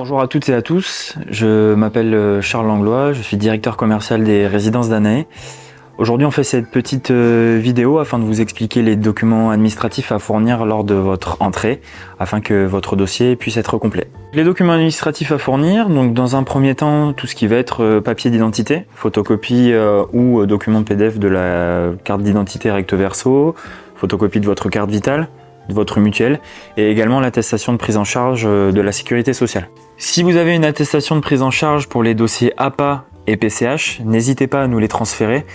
Bonjour à toutes et à tous, je m'appelle Charles Langlois, je suis directeur commercial des résidences Danae. Aujourd'hui on fait cette petite vidéo afin de vous expliquer les documents administratifs à fournir lors de votre entrée, afin que votre dossier puisse être complet. Les documents administratifs à fournir, donc dans un premier temps tout ce qui va être papier d'identité, photocopie ou document PDF de la carte d'identité recto verso, photocopie de votre carte vitale, de votre mutuelle et également l'attestation de prise en charge de la sécurité sociale. Si vous avez une attestation de prise en charge pour les dossiers APA et PCH, n'hésitez pas à nous les transférer.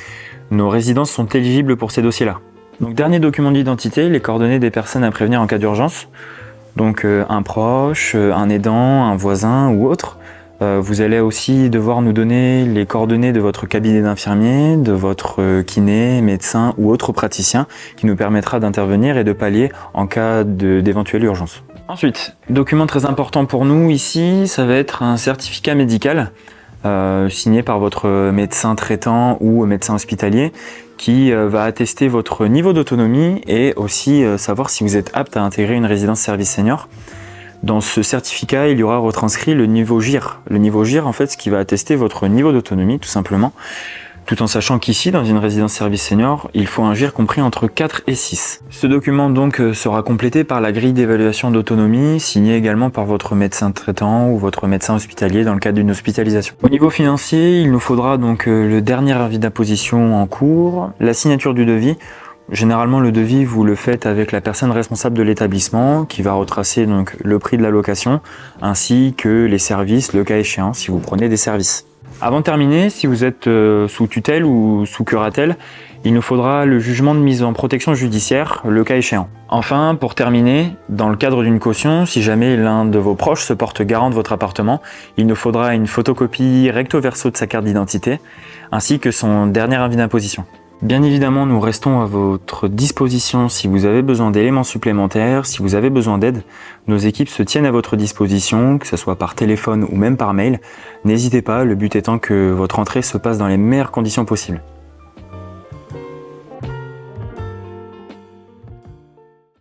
Nos résidences sont éligibles pour ces dossiers-là. Donc dernier document d'identité, les coordonnées des personnes à prévenir en cas d'urgence. Donc un proche, un aidant, un voisin ou autre. Vous allez aussi devoir nous donner les coordonnées de votre cabinet d'infirmier, de votre kiné, médecin ou autre praticien qui nous permettra d'intervenir et de pallier en cas d'éventuelle urgence. Ensuite, document très important pour nous ici, ça va être un certificat médical signé par votre médecin traitant ou médecin hospitalier qui va attester votre niveau d'autonomie et aussi savoir si vous êtes apte à intégrer une résidence service senior. Dans ce certificat, il y aura retranscrit le niveau GIR. Le niveau GIR, en fait, ce qui va attester votre niveau d'autonomie, tout simplement. Tout en sachant qu'ici, dans une résidence service senior, il faut un GIR compris entre 4 et 6. Ce document, donc, sera complété par la grille d'évaluation d'autonomie, signée également par votre médecin traitant ou votre médecin hospitalier dans le cadre d'une hospitalisation. Au niveau financier, il nous faudra donc le dernier avis d'imposition en cours, la signature du devis. Généralement, le devis, vous le faites avec la personne responsable de l'établissement qui va retracer donc le prix de la location ainsi que les services, le cas échéant, si vous prenez des services. Avant de terminer, si vous êtes sous tutelle ou sous curatelle, il nous faudra le jugement de mise en protection judiciaire, le cas échéant. Enfin, pour terminer, dans le cadre d'une caution, si jamais l'un de vos proches se porte garant de votre appartement, il nous faudra une photocopie recto verso de sa carte d'identité ainsi que son dernier avis d'imposition. Bien évidemment, nous restons à votre disposition si vous avez besoin d'éléments supplémentaires, si vous avez besoin d'aide. Nos équipes se tiennent à votre disposition, que ce soit par téléphone ou même par mail. N'hésitez pas, le but étant que votre entrée se passe dans les meilleures conditions possibles.